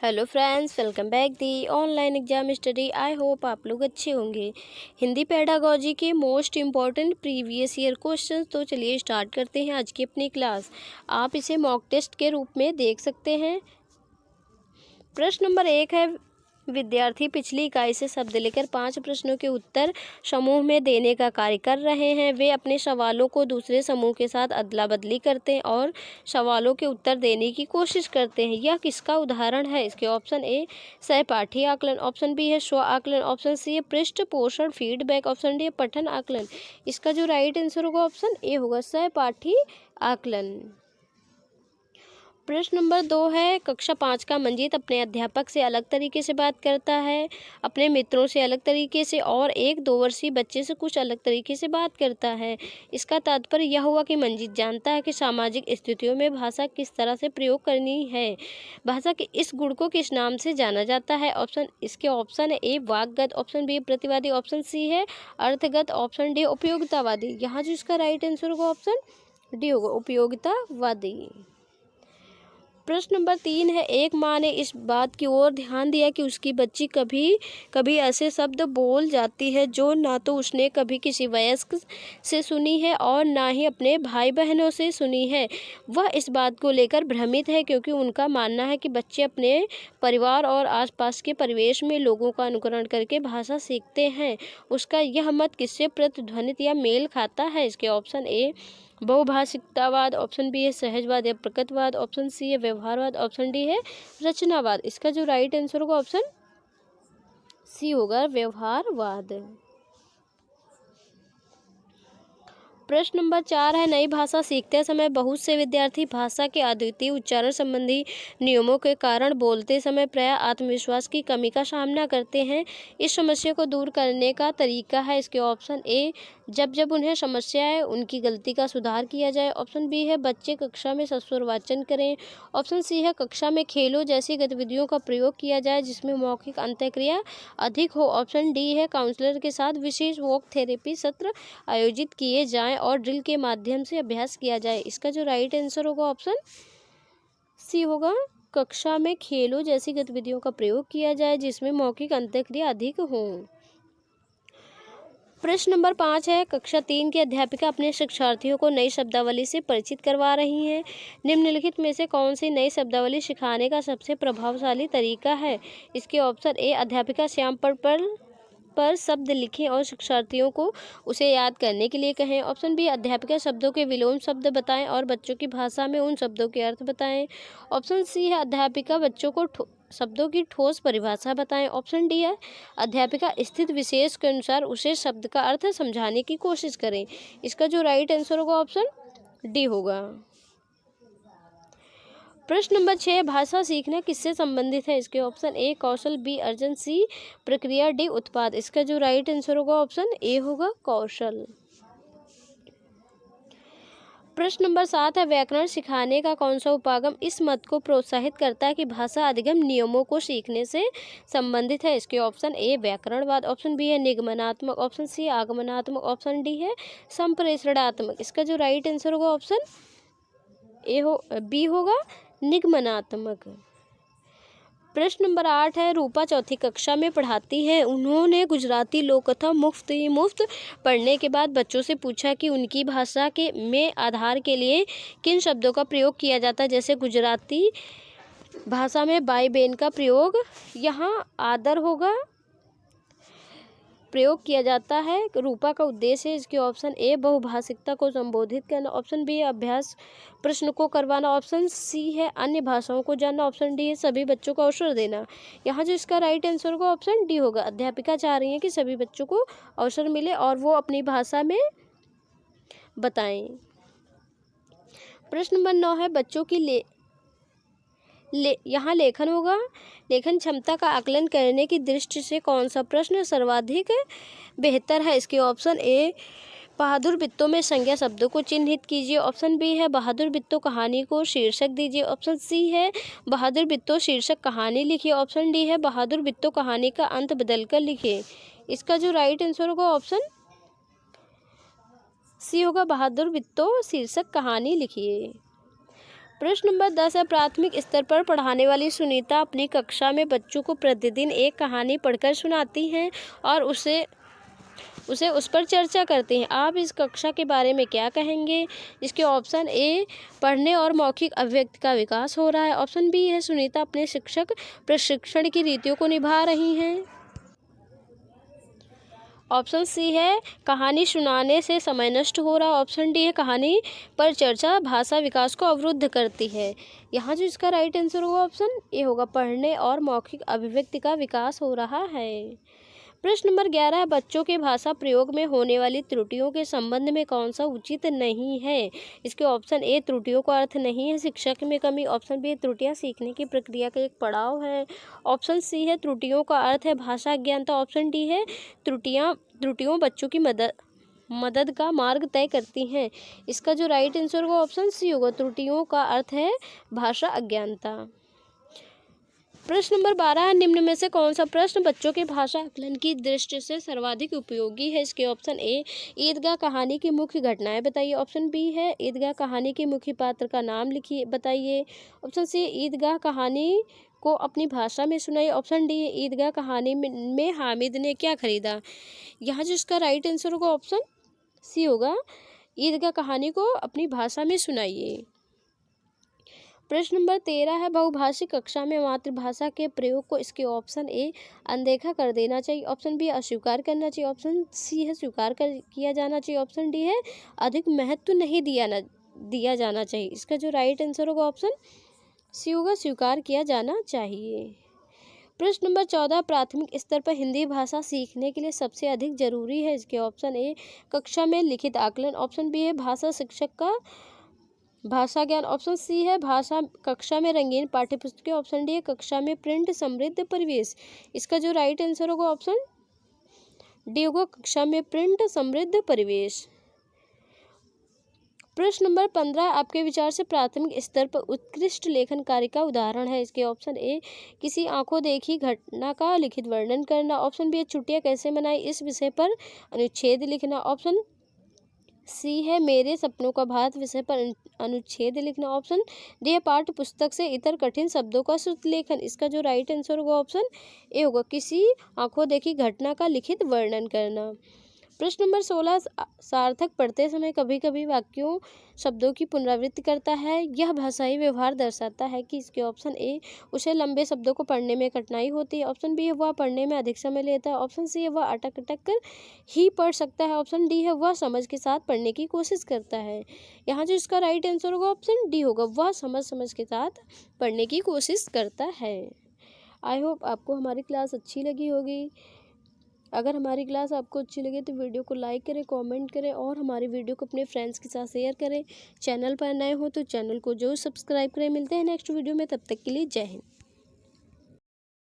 Hello friends, welcome back the online exam study. I hope आप लोग अच्छे होंगे। हिंदी पेडागोजी के most important previous year questions. तो चलिए स्टार्ट करते हैं आज की अपनी क्लास। आप इसे मॉक टेस्ट के रूप में देख सकते हैं। प्रश्न नंबर 1 है, विद्यार्थी पिछली इकाई से शब्द लेकर 5 प्रश्नों के उत्तर समूह में देने का कार्य कर रहे हैं। वे अपने सवालों को दूसरे समूह के साथ अदला बदली करते हैं और सवालों के उत्तर देने की कोशिश करते हैं। यह किसका उदाहरण है? इसके ऑप्शन ए सहपाठी आकलन, ऑप्शन बी है स्व आकलन, ऑप्शन सी है पृष्ठ पोषण फीडबैक, ऑप्शन डी है पठन आकलन। इसका जो राइट आंसर होगा ऑप्शन ए होगा सहपाठी आकलन। प्रश्न नंबर 2 है, कक्षा 5 का मंजीत अपने अध्यापक से अलग तरीके से बात करता है, अपने मित्रों से अलग तरीके से और एक 2 वर्षीय बच्चे से कुछ अलग तरीके से बात करता है। इसका तात्पर्य यह हुआ कि मंजीत जानता है कि सामाजिक स्थितियों में भाषा किस तरह से प्रयोग करनी है। भाषा के इस गुण को किस नाम से जाना जाता है? इसके ऑप्शन है ए वाकगत, ऑप्शन बी प्रतिवादी, ऑप्शन सी है अर्थगत, ऑप्शन डी उपयोगितावादी। यहाँ जो इसका राइट आंसर होगा ऑप्शन डी होगा उपयोगितावादी। प्रश्न नंबर 3 है, एक माँ ने इस बात की ओर ध्यान दिया कि उसकी बच्ची कभी कभी ऐसे शब्द बोल जाती है जो ना तो उसने कभी किसी वयस्क से सुनी है और ना ही अपने भाई बहनों से सुनी है। वह इस बात को लेकर भ्रमित है क्योंकि उनका मानना है कि बच्चे अपने परिवार और आसपास के परिवेश में लोगों का अनुकरण करके भाषा सीखते हैं। उसका यह मत किससे प्रतिध्वनित या मेल खाता है? इसके ऑप्शन ए बहुभाषिकतावाद, ऑप्शन बी है सहजवाद या प्रकटवाद, ऑप्शन सी है व्यवहारवाद, ऑप्शन डी है रचनावाद। इसका जो राइट आंसर होगा ऑप्शन सी होगा व्यवहारवाद। प्रश्न नंबर 4 है, नई भाषा सीखते समय बहुत से विद्यार्थी भाषा के अद्वितीय उच्चारण संबंधी नियमों के कारण बोलते समय प्रायः आत्मविश्वास की कमी का सामना करते हैं। इस समस्या को दूर करने का तरीका है। इसके ऑप्शन ए जब जब उन्हें समस्या है उनकी गलती का सुधार किया जाए, ऑप्शन बी है बच्चे कक्षा में सस्वर वाचन करें, ऑप्शन सी है कक्षा में खेलों जैसी गतिविधियों का प्रयोग किया जाए जिसमें मौखिक अंतःक्रिया अधिक हो, ऑप्शन डी है काउंसलर के साथ विशेष वॉक थेरेपी सत्र आयोजित किए जाएं और ड्रिल के माध्यम से अभ्यास किया जाए। इसका जो राइट आंसर होगा ऑप्शन सी होगा कक्षा में खेलों जैसी गतिविधियों का प्रयोग किया जाए जिसमें मौखिक अंतःक्रिया अधिक हो। प्रश्न नंबर 5 है, कक्षा 3 की अध्यापिका अपने शिक्षार्थियों को नई शब्दावली से परिचित करवा रही हैं। निम्नलिखित में से कौन सी नई शब्दावली सिखाने का सबसे प्रभावशाली तरीका है? इसके ऑप्शन ए अध्यापिका श्याम पर शब्द लिखें और शिक्षार्थियों को उसे याद करने के लिए कहें, ऑप्शन बी अध्यापिका शब्दों के विलोम शब्द बताएं और बच्चों की भाषा में उन शब्दों के अर्थ बताएं, ऑप्शन सी है अध्यापिका बच्चों को शब्दों की ठोस परिभाषा बताएं, ऑप्शन डी है अध्यापिका स्थिति विशेष के अनुसार उसे शब्द का अर्थ समझाने की कोशिश करें। इसका जो राइट आंसर होगा ऑप्शन डी होगा। प्रश्न नंबर 6, भाषा सीखना किससे संबंधित है? इसके ऑप्शन ए कौशल, बी अर्जन, सी प्रक्रिया, डी उत्पाद। इसका जो राइट आंसर होगा ऑप्शन ए होगा कौशल। प्रश्न नंबर 7 है, व्याकरण सिखाने का कौन सा उपागम इस मत को प्रोत्साहित करता है कि भाषा अधिगम नियमों को सीखने से संबंधित है? इसके ऑप्शन ए व्याकरणवाद, ऑप्शन बी है निगमनात्मक, ऑप्शन सी आगमनात्मक, ऑप्शन डी है संप्रेषणात्मक। इसका जो राइट आंसर होगा ऑप्शन बी होगा निगमनात्मक। प्रश्न नंबर 8 है, रूपा चौथी कक्षा में पढ़ाती है। उन्होंने गुजराती लोक कथा मुफ्त पढ़ने के बाद बच्चों से पूछा कि उनकी भाषा के में आधार के लिए किन शब्दों का प्रयोग किया जाता है। जैसे गुजराती भाषा में बाई बेन का प्रयोग यहाँ आदर होगा प्रयोग किया जाता है। रूपा का उद्देश्य है। इसके ऑप्शन ए बहुभाषिकता को संबोधित करना, ऑप्शन बी अभ्यास प्रश्न को करवाना, ऑप्शन सी है अन्य भाषाओं को जानना, ऑप्शन डी है सभी बच्चों को अवसर देना। यहाँ जो इसका राइट आंसर होगा ऑप्शन डी होगा। अध्यापिका चाह रही है कि सभी बच्चों को अवसर मिले और वो अपनी भाषा में बताएं। प्रश्न नंबर 9 है, बच्चों की यहाँ लेखन होगा। लेखन क्षमता का आकलन करने की दृष्टि से कौन सा प्रश्न सर्वाधिक बेहतर है? इसके ऑप्शन ए बहादुर बित्तों में संज्ञा शब्दों को चिन्हित कीजिए, ऑप्शन बी है बहादुर बित्तों कहानी को शीर्षक दीजिए, ऑप्शन सी है बहादुर बित्तों शीर्षक कहानी लिखिए, ऑप्शन डी है बहादुर बित्तों कहानी का अंत बदलकर लिखिए। इसका जो राइट आंसर होगा ऑप्शन सी होगा बहादुर बित्तों शीर्षक कहानी लिखिए। प्रश्न नंबर 10 है, प्राथमिक स्तर पर पढ़ाने वाली सुनीता अपनी कक्षा में बच्चों को प्रतिदिन एक कहानी पढ़कर सुनाती हैं और उसे उस पर चर्चा करती हैं। आप इस कक्षा के बारे में क्या कहेंगे? इसके ऑप्शन ए, पढ़ने और मौखिक अभिव्यक्ति का विकास हो रहा है। ऑप्शन बी है, सुनीता अपने शिक्षक प्रशिक्षण की रीतियों को निभा रही हैं। ऑप्शन सी है, कहानी सुनाने से समय नष्ट हो रहा है। ऑप्शन डी है, कहानी पर चर्चा भाषा विकास को अवरुद्ध करती है। यहाँ जो इसका राइट आंसर होगा ऑप्शन ए होगा, पढ़ने और मौखिक अभिव्यक्ति का विकास हो रहा है। प्रश्न नंबर 11 है, बच्चों के भाषा प्रयोग में होने वाली त्रुटियों के संबंध में कौन सा उचित नहीं है? इसके ऑप्शन ए, त्रुटियों का अर्थ नहीं है शिक्षक में कमी। ऑप्शन बी, त्रुटियां सीखने की प्रक्रिया का एक पड़ाव है। ऑप्शन सी है, त्रुटियों का अर्थ है भाषा अज्ञानता। ऑप्शन डी है, त्रुटियों बच्चों की मदद का मार्ग तय करती हैं। इसका जो राइट आंसर होगा ऑप्शन सी होगा, त्रुटियों का अर्थ है भाषा अज्ञानता। प्रश्न नंबर 12 है, निम्न में से कौन सा प्रश्न बच्चों के भाषा आकलन की दृष्टि से सर्वाधिक उपयोगी है? इसके ऑप्शन ए, ईदगाह कहानी की मुख्य घटनाएं बताइए। ऑप्शन बी है, ईदगाह कहानी के मुख्य पात्र का नाम लिखिए बताइए। ऑप्शन सी, ईदगाह कहानी को अपनी भाषा में सुनाइए। ऑप्शन डी, ईदगाह कहानी में हामिद ने क्या खरीदा? यहाँ जो इसका राइट आंसर होगा ऑप्शन सी होगा, ईदगाह कहानी को अपनी भाषा में सुनाइए। प्रश्न नंबर 13 है, बहुभाषी कक्षा में मातृभाषा के प्रयोग को इसके ऑप्शन ए, अनदेखा कर देना चाहिए। ऑप्शन बी, अस्वीकार करना चाहिए। ऑप्शन सी है, स्वीकार किया जाना चाहिए। ऑप्शन डी है, अधिक महत्व नहीं दिया जाना चाहिए। इसका जो राइट आंसर होगा ऑप्शन सी होगा, स्वीकार किया जाना चाहिए। प्रश्न नंबर 14, प्राथमिक स्तर पर हिंदी भाषा सीखने के लिए सबसे अधिक जरूरी है? इसके ऑप्शन ए, कक्षा में लिखित आकलन। ऑप्शन बी है, भाषा शिक्षक का भाषा ज्ञान। ऑप्शन सी है, भाषा कक्षा में रंगीन पाठ्यपुस्तकें। ऑप्शन डी है, कक्षा में प्रिंट समृद्ध परिवेश। इसका जो राइट आंसर होगा ऑप्शन डी होगा, कक्षा में प्रिंट समृद्ध परिवेश। प्रश्न नंबर 15, आपके विचार से प्राथमिक स्तर पर उत्कृष्ट लेखन कार्य का उदाहरण है? इसके ऑप्शन ए, किसी आंखों देखी घटना का लिखित वर्णन करना। ऑप्शन बी है, छुट्टियां कैसे मनाई इस विषय पर अनुच्छेद लिखना। ऑप्शन सी है, मेरे सपनों का भारत विषय पर अनुच्छेद लिखना। ऑप्शन डी है, पाठ्य पुस्तक से इतर कठिन शब्दों का शुद्ध लेखन। इसका जो राइट आंसर होगा ऑप्शन ए होगा, किसी आंखों देखी घटना का लिखित वर्णन करना। प्रश्न नंबर 16, सार्थक पढ़ते समय कभी कभी वाक्यों शब्दों की पुनरावृत्ति करता है, यह भाषाई व्यवहार दर्शाता है कि? इसके ऑप्शन ए, उसे लंबे शब्दों को पढ़ने में कठिनाई होती है। ऑप्शन बी है, वह पढ़ने में अधिक समय लेता है। ऑप्शन सी है, वह अटक अटक कर ही पढ़ सकता है। ऑप्शन डी है, वह समझ के साथ पढ़ने की कोशिश करता है। यहाँ जो इसका राइट आंसर होगा ऑप्शन डी होगा, वह समझ के साथ पढ़ने की कोशिश करता है। आई होप आपको हमारी क्लास अच्छी लगी होगी। अगर हमारी क्लास आपको अच्छी लगे तो वीडियो को लाइक करें, कमेंट करें और हमारी वीडियो को अपने फ्रेंड्स के साथ शेयर करें। चैनल पर नए हो तो चैनल को जरूर सब्सक्राइब करें। मिलते हैं नेक्स्ट वीडियो में, तब तक के लिए जय हिंद।